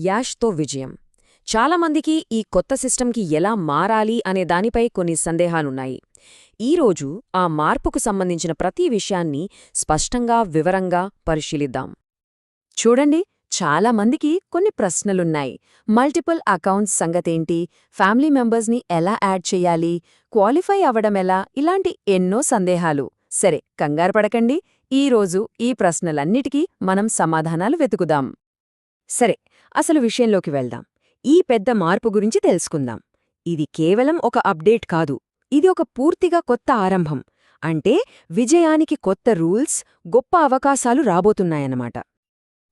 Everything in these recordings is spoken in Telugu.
యాష్తో విజయం. చాలామందికి ఈ కొత్త సిస్టంకి ఎలా మారాలి అనే దానిపై కొన్ని సందేహాలున్నాయి. ఈరోజు ఆ మార్పుకు సంబంధించిన ప్రతి విషయాన్ని స్పష్టంగా వివరంగా పరిశీలిద్దాం. చూడండి, చాలామందికి కొన్ని ప్రశ్నలున్నాయి. మల్టిపుల్ అకౌంట్స్ సంగతేంటి, ఫ్యామిలీ మెంబర్స్ని ఎలా యాడ్ చెయ్యాలి, క్వాలిఫై అవడమెలా, ఇలాంటి ఎన్నో సందేహాలు. సరే, కంగారు పడకండి, ఈరోజు ఈ ప్రశ్నలన్నిటికీ మనం సమాధానాలు వెతుకుదాం. సరే, అసలు విషయంలోకి వెళ్దాం. ఈ పెద్ద మార్పు గురించి తెలుసుకుందాం. ఇది కేవలం ఒక అప్డేట్ కాదు, ఇది ఒక పూర్తిగా కొత్త ఆరంభం. అంటే విజయానికి కొత్త రూల్స్, గొప్ప అవకాశాలు రాబోతున్నాయన్నమాట.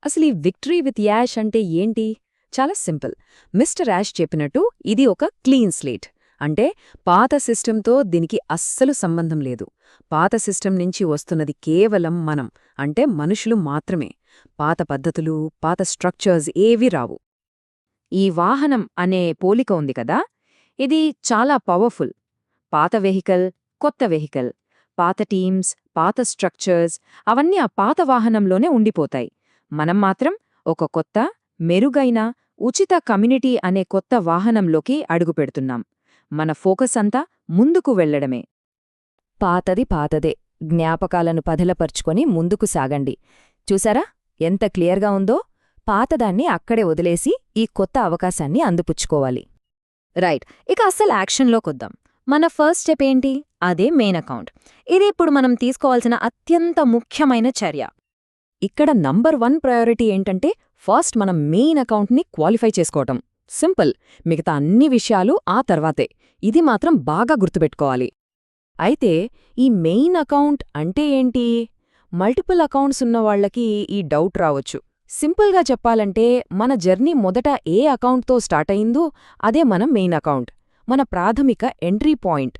అసలు ఈ విక్టరీ విత్ యాష్ అంటే ఏంటి? చాలా సింపుల్. మిస్టర్ యాష్ చెప్పినట్టు ఇది ఒక క్లీన్ స్లేట్. అంటే పాత సిస్టంతో దీనికి అస్సలు సంబంధం లేదు. పాత సిస్టం నుంచి వస్తున్నది కేవలం మనం, అంటే మనుషులు మాత్రమే. పాత పద్ధతులు, పాత స్ట్రక్చర్స్ ఏవీ రావు. ఈ వాహనం అనే పోలిక ఉంది కదా, ఇది చాలా పవర్ఫుల్. పాత వెహికల్, కొత్త వెహికల్, పాత టీమ్స్, పాత స్ట్రక్చర్స్, అవన్నీ ఆ పాత వాహనంలోనే ఉండిపోతాయి. మనం మాత్రం ఒక కొత్త, మెరుగైన, ఉచిత కమ్యూనిటీ అనే కొత్త వాహనంలోకి అడుగుపెడుతున్నాం. మన ఫోకస్ అంతా ముందుకు వెళ్లడమే. పాతది పాతదే, జ్ఞాపకాలను పదిలపర్చుకొని ముందుకు సాగండి. చూసారా ఎంత క్లియర్గా ఉందో? పాతదాన్ని అక్కడే వదిలేసి ఈ కొత్త అవకాశాన్ని అందిపుచ్చుకోవాలి. రైట్, ఇక అస్సలు యాక్షన్లోకొద్దాం. మన ఫస్ట్ స్టెప్ ఏంటి? అదే మెయిన్ అకౌంట్. ఇది ఇప్పుడు మనం తీసుకోవాల్సిన అత్యంత ముఖ్యమైన చర్య. ఇక్కడ నంబర్ 1 ప్రయారిటీ ఏంటంటే ఫస్ట్ మనం మెయిన్ అకౌంట్ని క్వాలిఫై చేసుకోవటం. సింపుల్, మిగతా అన్ని విషయాలు ఆ తర్వాతే. ఇది మాత్రం బాగా గుర్తుపెట్టుకోవాలి. అయితే ఈ మెయిన్ అకౌంట్ అంటే ఏంటి? మల్టిపుల్ అకౌంట్స్ ఉన్నవాళ్లకి ఈ డౌట్ రావచ్చు. సింపుల్గా చెప్పాలంటే మన జర్నీ మొదట ఏ అకౌంట్తో స్టార్ట్ అయిందో అదే మన మెయిన్ అకౌంట్, మన ప్రాథమిక ఎంట్రీ పాయింట్.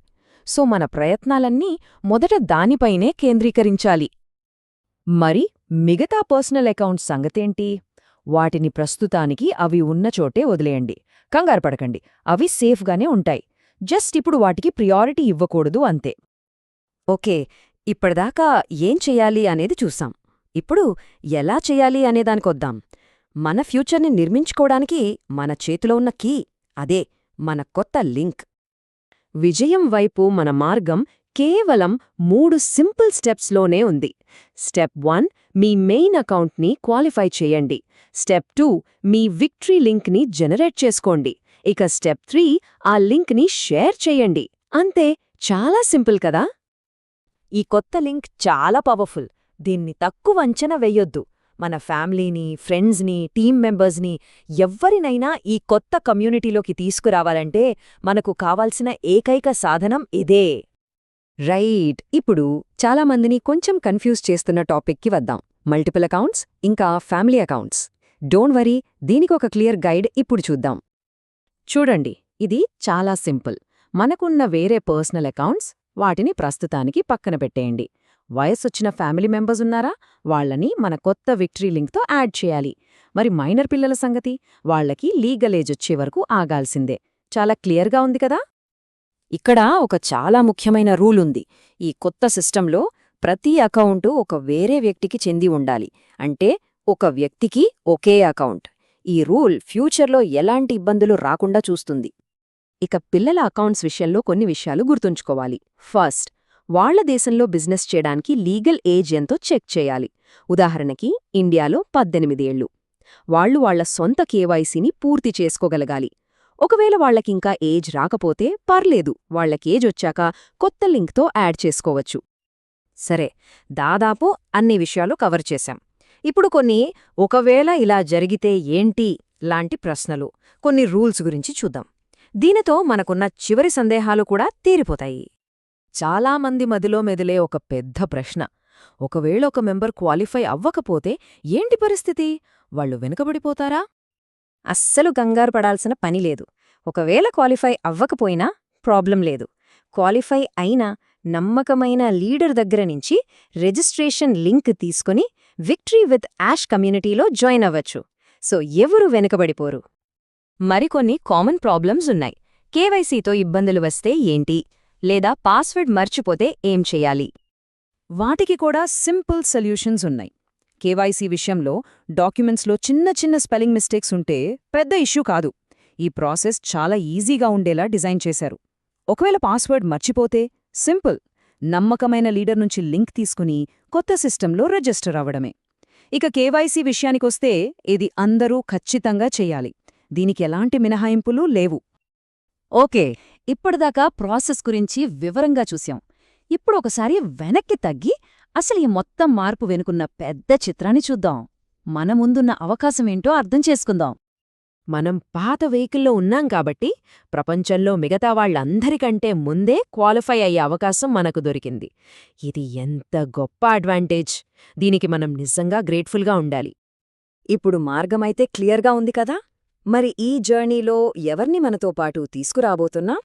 సో మన ప్రయత్నాలన్నీ మొదట దానిపైనే కేంద్రీకరించాలి. మరి మిగతా పర్సనల్ అకౌంట్స్ సంగతేంటి? వాటిని ప్రస్తుతానికి అవి ఉన్న చోటే వదిలేయండి. కంగారు పడకండి, అవి సేఫ్గానే ఉంటాయి. జస్ట్ ఇప్పుడు వాటికి ప్రియారిటీ ఇవ్వకూడదు అంతే. ఓకే, ఇప్పటిదాకా ఏం చెయ్యాలి అనేది చూసాం. ఇప్పుడు ఎలా చెయ్యాలి అనేదానికొద్దాం. మన ఫ్యూచర్ని నిర్మించుకోవడానికి మన చేతిలో ఉన్న కీ, అదే మన కొత్త లింక్. విజయం వైపు మన మార్గం కేవలం 3 సింపుల్ స్టెప్స్లోనే ఉంది. స్టెప్ 1, మీ మెయిన్ అకౌంట్ని క్వాలిఫై చేయండి. స్టెప్ 2, మీ విక్టరీ లింక్ని జనరేట్ చేసుకోండి. ఇక స్టెప్ 3, ఆ లింక్ని షేర్ చేయండి. అంతే, చాలా సింపుల్ కదా? ఈ కొత్త లింక్ చాలా పవర్ఫుల్. దీన్ని తక్కువ అంచనా వెయ్యొద్దు. మన ఫ్యామిలీని, ఫ్రెండ్స్ని, టీమ్ మెంబర్స్ని, ఎవ్వరినైనా ఈ కొత్త కమ్యూనిటీలోకి తీసుకురావాలంటే మనకు కావాల్సిన ఏకైక సాధనం ఇదే. రైట్, ఇప్పుడు చాలామందిని కొంచెం కన్ఫ్యూజ్ చేస్తున్న టాపిక్కి వద్దాం. మల్టిపుల్ అకౌంట్స్ ఇంకా ఫ్యామిలీ అకౌంట్స్. డోంట్ వరీ, దీనికొక క్లియర్ గైడ్ ఇప్పుడు చూద్దాం. చూడండి, ఇది చాలా సింపుల్. మనకున్న వేరే పర్సనల్ అకౌంట్స్, వాటిని ప్రస్తుతానికి పక్కన పెట్టేయండి. వయసొచ్చిన ఫ్యామిలీ మెంబర్స్ ఉన్నారా? వాళ్లని మన కొత్త విక్టరీ లింక్తో యాడ్ చేయాలి. మరి మైనర్ పిల్లల సంగతి? వాళ్లకి లీగల్ ఏజ్ వచ్చే వరకు ఆగాల్సిందే. చాలా క్లియర్గా ఉంది కదా? ఇక్కడ ఒక చాలా ముఖ్యమైన రూల్ ఉంది. ఈ కొత్త సిస్టంలో ప్రతి అకౌంటు ఒక వేరే వ్యక్తికి చెంది ఉండాలి. అంటే ఒక వ్యక్తికి ఒకే అకౌంట్. ఈ రూల్ ఫ్యూచర్లో ఎలాంటి ఇబ్బందులు రాకుండా చూస్తుంది. ఇక పిల్లల అకౌంట్స్ విషయంలో కొన్ని విషయాలు గుర్తుంచుకోవాలి. ఫస్ట్, వాళ్ల దేశంలో బిజినెస్ చేయడానికి లీగల్ ఏజ్ ఎంతో చెక్ చేయాలి. ఉదాహరణకి ఇండియాలో 18 ఏళ్లు. వాళ్లు వాళ్ల సొంత కేవైసీని పూర్తి చేసుకోగలగాలి. ఒకవేళ వాళ్లకింకా ఏజ్ రాకపోతే పర్లేదు, వాళ్లకేజొచ్చాక కొత్త లింక్తో యాడ్ చేసుకోవచ్చు. సరే, దాదాపు అన్ని విషయాలు కవర్ చేశాం. ఇప్పుడు కొన్ని ఒకవేళ ఇలా జరిగితే ఏంటి లాంటి ప్రశ్నలు, కొన్ని రూల్స్ గురించి చూద్దాం. దీనితో మనకున్న చివరి సందేహాలు కూడా తీరిపోతాయి. చాలామంది మదిలో మెదిలే ఒక పెద్ద ప్రశ్న, ఒకవేళ ఒక మెంబర్ క్వాలిఫై అవ్వకపోతే ఏంటి పరిస్థితి? వాళ్లు వెనుకబడిపోతారా? అస్సలు కంగారు పడాల్సిన పనిలేదు. ఒకవేళ క్వాలిఫై అవ్వకపోయినా ప్రాబ్లం లేదు. క్వాలిఫై అయినా నమ్మకమైన లీడర్ దగ్గర నుంచి రిజిస్ట్రేషన్ లింక్ తీసుకుని విక్టరీ విత్ యాష్ కమ్యూనిటీలో జాయిన్ అవ్వచ్చు. సో ఎవరు వెనుకబడిపోరు. మరికొన్ని కామన్ ప్రాబ్లమ్స్ ఉన్నాయి. కేవైసీతో ఇబ్బందులు వస్తే ఏంటి? లేదా పాస్వర్డ్ మర్చిపోతే ఏం చెయ్యాలి? వాటికి కూడా సింపుల్ సొల్యూషన్స్ ఉన్నాయి. కేవైసీ విషయంలో డాక్యుమెంట్స్లో చిన్న చిన్న స్పెల్లింగ్ మిస్టేక్స్ ఉంటే పెద్ద ఇష్యూ కాదు. ఈ ప్రాసెస్ చాలా ఈజీగా ఉండేలా డిజైన్ చేశారు. ఒకవేళ పాస్వర్డ్ మర్చిపోతే సింపుల్, నమ్మకమైన లీడర్ నుంచి లింక్ తీసుకుని కొత్త సిస్టంలో రిజిస్టర్ అవ్వడమే. ఇక కేవైసీ విషయానికొస్తే ఇది అందరూ ఖచ్చితంగా చెయ్యాలి. దీనికి ఎలాంటి మినహాయింపులు లేవు. ఓకే, ఇప్పటిదాకా ప్రాసెస్ గురించి వివరంగా చూశాం. ఇప్పుడు ఒకసారి వెనక్కి తగ్గి అసలు ఈ మొత్తం మార్పు వెనుకున్న పెద్ద చిత్రాన్ని చూద్దాం. మన ముందున్న అవకాశమేంటో అర్థం చేసుకుందాం. మనం పాత వెహికల్లో ఉన్నాం కాబట్టి ప్రపంచంలో మిగతా వాళ్ళందరికంటే ముందే క్వాలిఫై అయ్యే అవకాశం మనకు దొరికింది. ఇది ఎంత గొప్ప అడ్వాంటేజ్! దీనికి మనం నిజంగా గ్రేట్ఫుల్గా ఉండాలి. ఇప్పుడు మార్గమైతే క్లియర్గా ఉంది కదా? మరి ఈ జర్నీలో ఎవర్ని మనతో పాటు తీసుకురాబోతున్నాం?